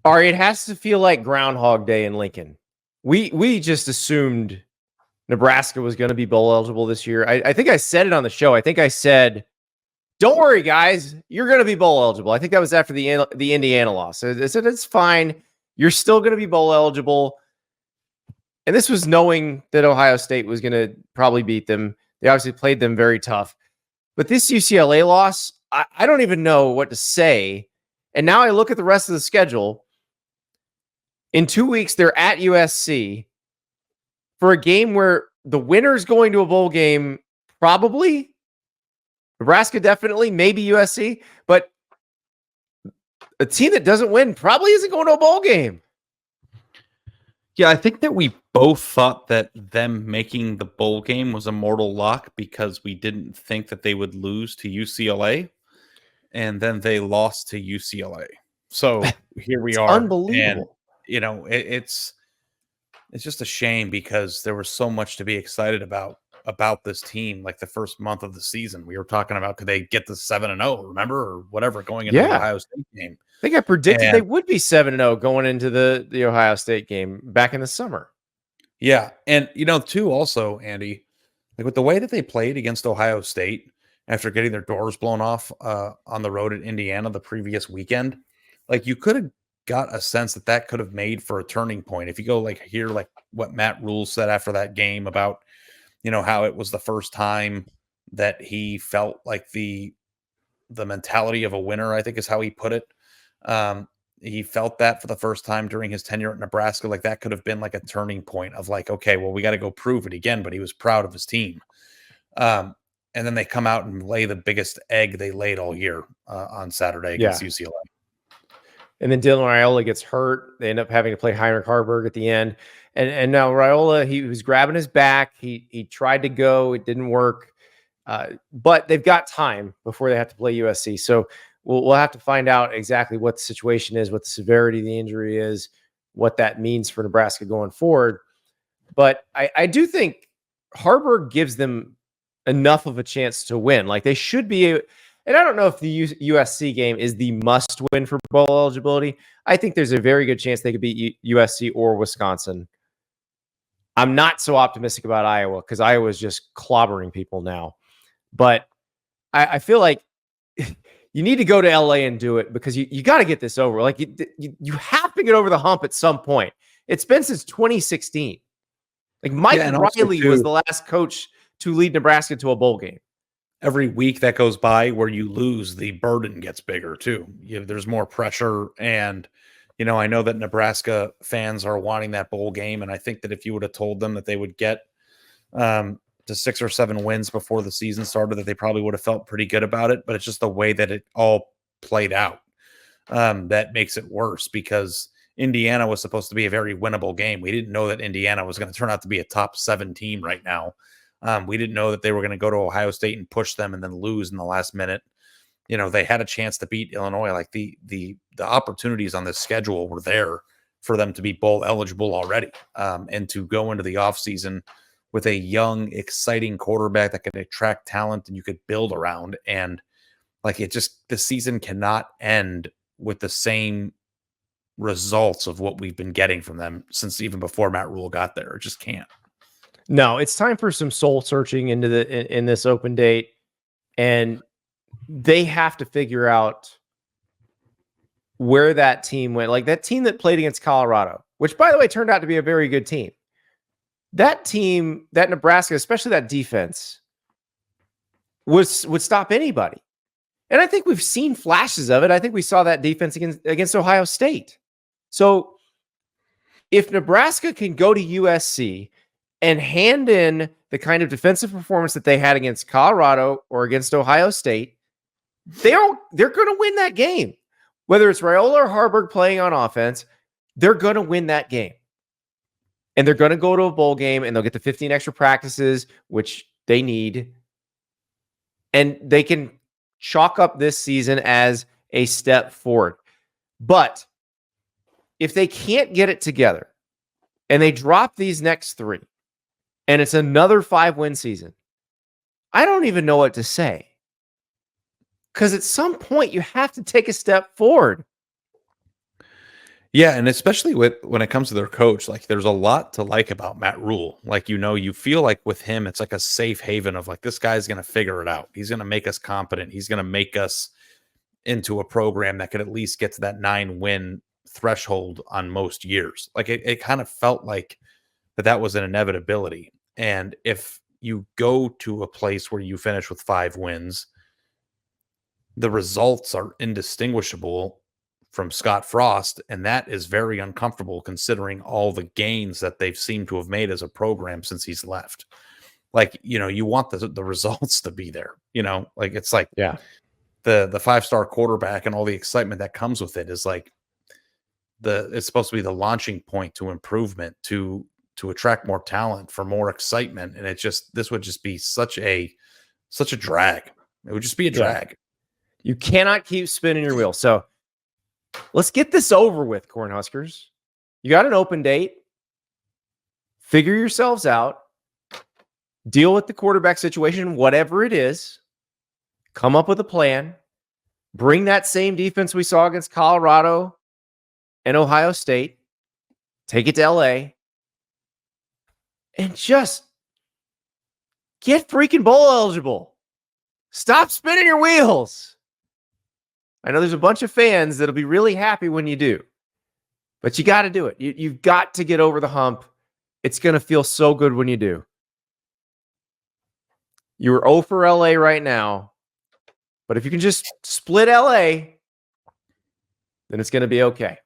All right, it has to feel like Groundhog Day in Lincoln. We just assumed Nebraska was going to be bowl eligible this year. I think I said it on the show. I think I said, "Don't worry, guys, you're going to be bowl eligible." I think that was after the Indiana loss. I said it's fine. You're still going to be bowl eligible. And this was knowing that Ohio State was going to probably beat them. They obviously played them very tough. But this UCLA loss, I don't even know what to say. And now I look at the rest of the schedule. In 2 weeks, they're at USC for a game where the winner's going to a bowl game, probably. Nebraska definitely, maybe USC. But a team that doesn't win probably isn't going to a bowl game. Yeah, I think that we both thought that them making the bowl game was a mortal lock because we didn't think that they would lose to UCLA, and then they lost to UCLA. So here we are. Unbelievable. And, it's just a shame because there was so much to be excited about this team. Like the first month of the season, we were talking about, could they get to 7-0, remember, or whatever, going into the Ohio State game. I think I predicted they would be 7-0 going into the Ohio State game back in the summer. Yeah. And, too, also, Andy, like with the way that they played against Ohio State after getting their doors blown off on the road at Indiana the previous weekend, like you could have got a sense that could have made for a turning point. If you go hear what Matt Rhule said after that game about, how it was the first time that he felt like the mentality of a winner, I think is how he put it. He felt that for the first time during his tenure at Nebraska. Like that could have been like a turning point of okay, well, we got to go prove it again. But he was proud of his team. And then they come out and lay the biggest egg they laid all year on Saturday against UCLA. And then Dylan Raiola gets hurt. They end up having to play Heinrich Haarberg at the end. And now Raiola, he was grabbing his back. He tried to go. It didn't work. But they've got time before they have to play USC. So we'll have to find out exactly what the situation is, what the severity of the injury is, what that means for Nebraska going forward. But I do think Haarberg gives them enough of a chance to win. Like they should be, and I don't know if the USC game is the must win for bowl eligibility. I think there's a very good chance they could beat USC or Wisconsin. I'm not so optimistic about Iowa because Iowa's just clobbering people now. But I feel like you need to go to LA and do it because you got to get this over. Like you have to get over the hump at some point. It's been since 2016. Like Mike Riley was the last coach to lead Nebraska to a bowl game. Every week that goes by where you lose, the burden gets bigger too. There's more pressure. And, I know that Nebraska fans are wanting that bowl game. And I think that if you would have told them that they would get to 6 or 7 wins before the season started, that they probably would have felt pretty good about it. But it's just the way that it all played out that makes it worse because Indiana was supposed to be a very winnable game. We didn't know that Indiana was going to turn out to be a top 7 team right now. We didn't know that they were going to go to Ohio State and push them and then lose in the last minute. They had a chance to beat Illinois. Like the opportunities on this schedule were there for them to be bowl eligible already and to go into the offseason with a young, exciting quarterback that could attract talent and you could build around. And the season cannot end with the same results of what we've been getting from them since even before Matt Rhule got there. It just can't. No, it's time for some soul searching in this open date. And they have to figure out where that team went. Like that team that played against Colorado, which by the way, turned out to be a very good team. That team, that Nebraska, especially that defense, would stop anybody. And I think we've seen flashes of it. I think we saw that defense against Ohio State. So if Nebraska can go to USC and hand in the kind of defensive performance that they had against Colorado or against Ohio State, they're going to win that game. Whether it's Raiola or Haarberg playing on offense, they're going to win that game. And they're going to go to a bowl game and they'll get the 15 extra practices, which they need. And they can chalk up this season as a step forward. But if they can't get it together and they drop these next 3 and it's another 5-win season, I don't even know what to say. Because at some point you have to take a step forward. Yeah, and especially when it comes to their coach, like there's a lot to like about Matt Rhule. Like, you feel like with him, it's like a safe haven of like this guy's gonna figure it out. He's gonna make us competent. He's gonna make us into a program that could at least get to that 9-win threshold on most years. Like it kind of felt like that was an inevitability. And if you go to a place where you finish with 5 wins, the results are indistinguishable from Scott Frost, and that is very uncomfortable considering all the gains that they've seemed to have made as a program since he's left. Like, you want the results to be there, like it's like Yeah. the 5-star quarterback and all the excitement that comes with it is like it's supposed to be the launching point to improvement, to attract more talent, for more excitement. And this would just be such a drag. It would just be a drag. You cannot keep spinning your wheel. So let's get this over with, Cornhuskers. You got an open date. Figure yourselves out. Deal with the quarterback situation, whatever it is. Come up with a plan. Bring that same defense we saw against Colorado and Ohio State. Take it to LA. And just get freaking bowl eligible. Stop spinning your wheels. I know there's a bunch of fans that'll be really happy when you do, but you got to do it. You've got to get over the hump. It's going to feel so good when you do. You're 0 for LA right now, but if you can just split LA, then it's going to be okay.